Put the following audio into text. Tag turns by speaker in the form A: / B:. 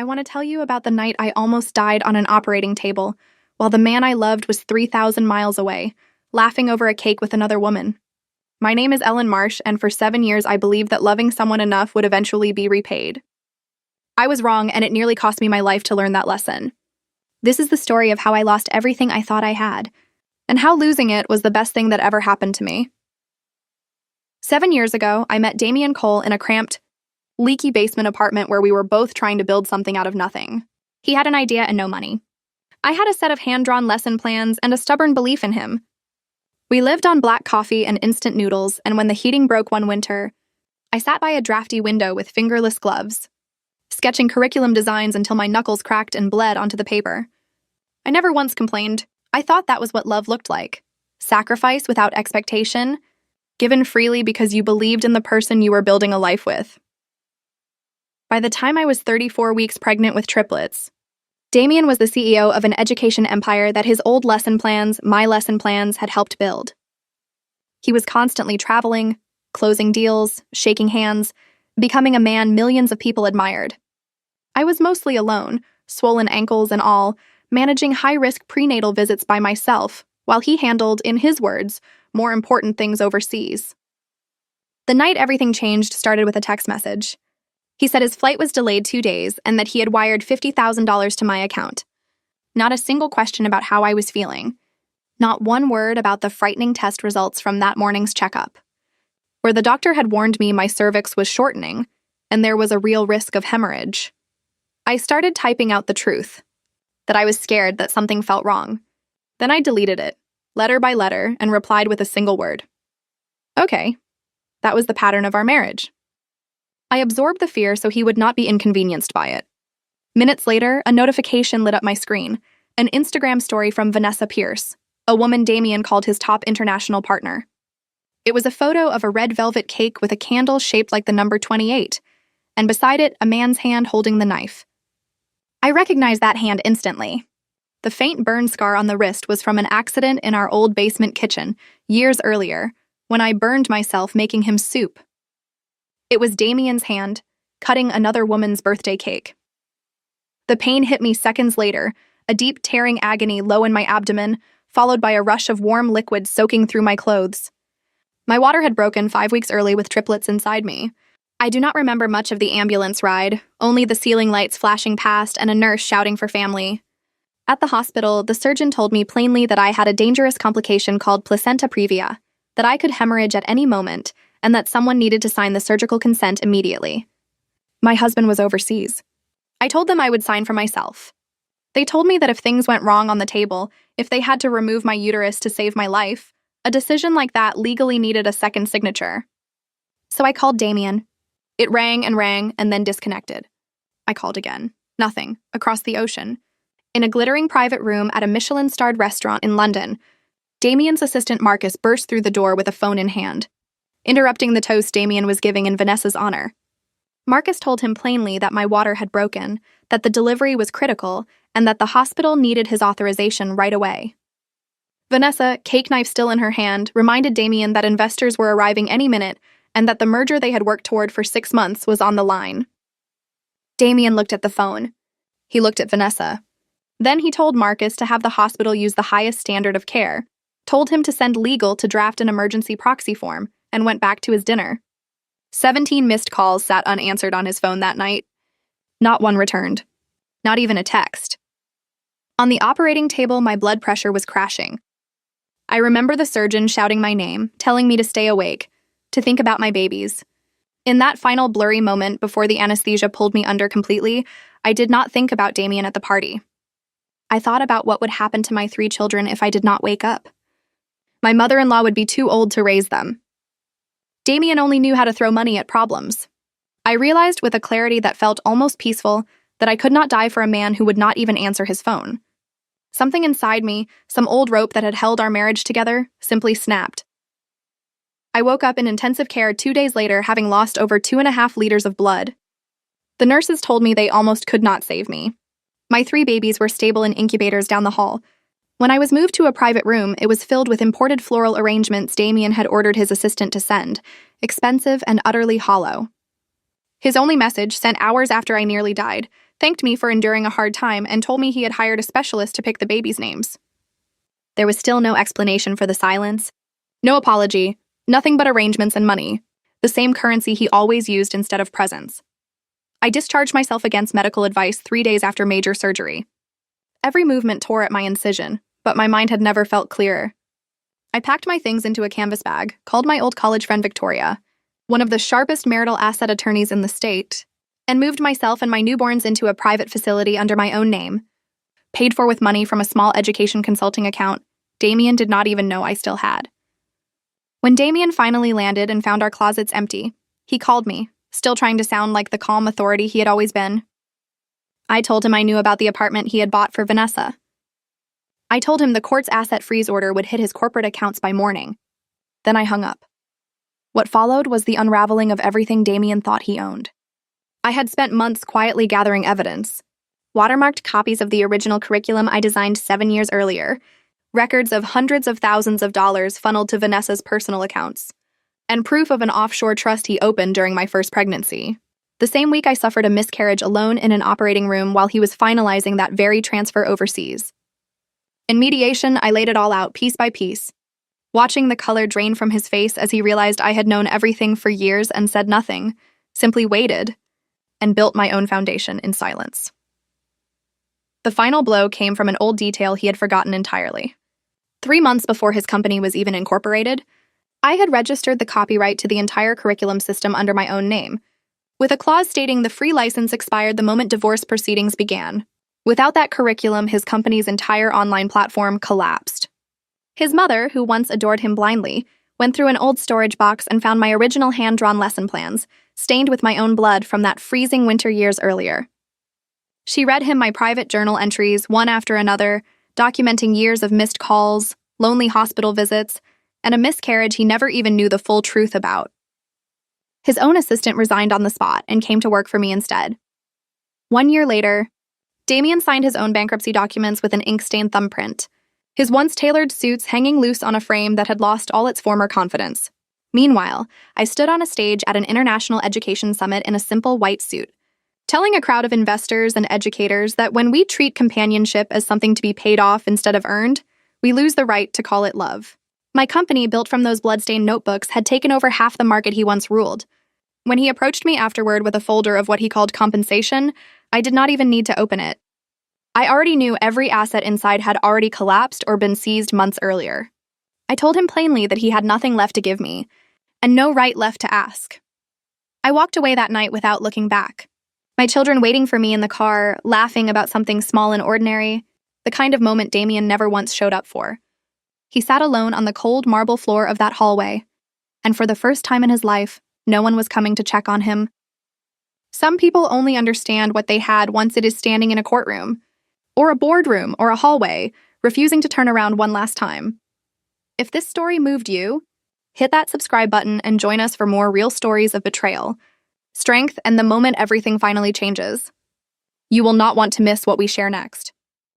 A: I want to tell you about the night I almost died on an operating table, while the man I loved was 3,000 miles away, laughing over a cake with another woman. My name is Ellen Marsh, and for 7 years I believed that loving someone enough would eventually be repaid. I was wrong, and it nearly cost me my life to learn that lesson. This is the story of how I lost everything I thought I had, and how losing it was the best thing that ever happened to me. 7 years ago, I met Damian Cole in a cramped, leaky basement apartment where we were both trying to build something out of nothing. He had an idea and no money. I had a set of hand-drawn lesson plans and a stubborn belief in him. We lived on black coffee and instant noodles, and when the heating broke one winter, I sat by a drafty window with fingerless gloves, sketching curriculum designs until my knuckles cracked and bled onto the paper. I never once complained. I thought that was what love looked like. Sacrifice without expectation, given freely because you believed in the person you were building a life with. By the time I was 34 weeks pregnant with triplets, Damian was the CEO of an education empire that his old lesson plans, my lesson plans, had helped build. He was constantly traveling, closing deals, shaking hands, becoming a man millions of people admired. I was mostly alone, swollen ankles and all, managing high-risk prenatal visits by myself, while he handled, in his words, more important things overseas. The night everything changed started with a text message. He said his flight was delayed 2 days and that he had wired $50,000 to my account. Not a single question about how I was feeling. Not one word about the frightening test results from that morning's checkup, where the doctor had warned me my cervix was shortening and there was a real risk of hemorrhage. I started typing out the truth, that I was scared that something felt wrong. Then I deleted it, letter by letter, and replied with a single word. Okay. That was the pattern of our marriage. I absorbed the fear so he would not be inconvenienced by it. Minutes later, a notification lit up my screen, an Instagram story from Vanessa Pierce, a woman Damian called his top international partner. It was a photo of a red velvet cake with a candle shaped like the number 28, and beside it, a man's hand holding the knife. I recognized that hand instantly. The faint burn scar on the wrist was from an accident in our old basement kitchen, years earlier, when I burned myself making him soup. It was Damian's hand, cutting another woman's birthday cake. The pain hit me seconds later, a deep tearing agony low in my abdomen, followed by a rush of warm liquid soaking through my clothes. My water had broken 5 weeks early with triplets inside me. I do not remember much of the ambulance ride, only the ceiling lights flashing past and a nurse shouting for family. At the hospital, the surgeon told me plainly that I had a dangerous complication called placenta previa, that I could hemorrhage at any moment, and that someone needed to sign the surgical consent immediately. My husband was overseas. I told them I would sign for myself. They told me that if things went wrong on the table, if they had to remove my uterus to save my life, a decision like that legally needed a second signature. So I called Damian. It rang and then disconnected. I called again. Nothing. Across the ocean. In a glittering private room at a Michelin-starred restaurant in London, Damian's assistant Marcus burst through the door with a phone in hand, interrupting the toast Damian was giving in Vanessa's honor. Marcus told him plainly that my water had broken, that the delivery was critical, and that the hospital needed his authorization right away. Vanessa, cake knife still in her hand, reminded Damian that investors were arriving any minute and that the merger they had worked toward for 6 months was on the line. Damian looked at the phone. He looked at Vanessa. Then he told Marcus to have the hospital use the highest standard of care, told him to send legal to draft an emergency proxy form, and went back to his dinner. 17 missed calls sat unanswered on his phone that night. Not one returned. Not even a text. On the operating table, my blood pressure was crashing. I remember the surgeon shouting my name, telling me to stay awake, to think about my babies. In that final blurry moment before the anesthesia pulled me under completely, I did not think about Damian at the party. I thought about what would happen to my 3 children if I did not wake up. My mother-in-law would be too old to raise them. Damian only knew how to throw money at problems. I realized with a clarity that felt almost peaceful that I could not die for a man who would not even answer his phone. Something inside me, some old rope that had held our marriage together, simply snapped. I woke up in intensive care 2 days later, having lost over 2.5 liters of blood. The nurses told me they almost could not save me. My 3 babies were stable in incubators down the hall. When I was moved to a private room, it was filled with imported floral arrangements Damian had ordered his assistant to send, expensive and utterly hollow. His only message, sent hours after I nearly died, thanked me for enduring a hard time, and told me he had hired a specialist to pick the babies' names. There was still no explanation for the silence. No apology, nothing but arrangements and money, the same currency he always used instead of presents. I discharged myself against medical advice 3 days after major surgery. Every movement tore at my incision, but my mind had never felt clearer. I packed my things into a canvas bag, called my old college friend Victoria, one of the sharpest marital asset attorneys in the state, and moved myself and my newborns into a private facility under my own name, paid for with money from a small education consulting account Damien did not even know I still had. When Damien finally landed and found our closets empty, he called me, still trying to sound like the calm authority he had always been. I told him I knew about the apartment he had bought for Vanessa. I told him the court's asset freeze order would hit his corporate accounts by morning. Then I hung up. What followed was the unraveling of everything Damien thought he owned. I had spent months quietly gathering evidence. Watermarked copies of the original curriculum I designed 7 years earlier, records of hundreds of thousands of dollars funneled to Vanessa's personal accounts, and proof of an offshore trust he opened during my first pregnancy. The same week I suffered a miscarriage alone in an operating room while he was finalizing that very transfer overseas. In mediation, I laid it all out piece by piece, watching the color drain from his face as he realized I had known everything for years and said nothing, simply waited, and built my own foundation in silence. The final blow came from an old detail he had forgotten entirely. 3 months before his company was even incorporated, I had registered the copyright to the entire curriculum system under my own name, with a clause stating the free license expired the moment divorce proceedings began. Without that curriculum, his company's entire online platform collapsed. His mother, who once adored him blindly, went through an old storage box and found my original hand-drawn lesson plans, stained with my own blood from that freezing winter years earlier. She read him my private journal entries, one after another, documenting years of missed calls, lonely hospital visits, and a miscarriage he never even knew the full truth about. His own assistant resigned on the spot and came to work for me instead. 1 year later, Damien signed his own bankruptcy documents with an ink-stained thumbprint, his once tailored suits hanging loose on a frame that had lost all its former confidence. Meanwhile, I stood on a stage at an international education summit in a simple white suit, telling a crowd of investors and educators that when we treat companionship as something to be paid off instead of earned, we lose the right to call it love. My company, built from those bloodstained notebooks, had taken over half the market he once ruled. When he approached me afterward with a folder of what he called compensation, I did not even need to open it. I already knew every asset inside had already collapsed or been seized months earlier. I told him plainly that he had nothing left to give me, and no right left to ask. I walked away that night without looking back, my children waiting for me in the car, laughing about something small and ordinary, the kind of moment Damien never once showed up for. He sat alone on the cold marble floor of that hallway, and for the first time in his life, no one was coming to check on him. Some people only understand what they had once it is standing in a courtroom, or a boardroom, or a hallway, refusing to turn around one last time. If this story moved you, hit that subscribe button and join us for more real stories of betrayal, strength, and the moment everything finally changes. You will not want to miss what we share next.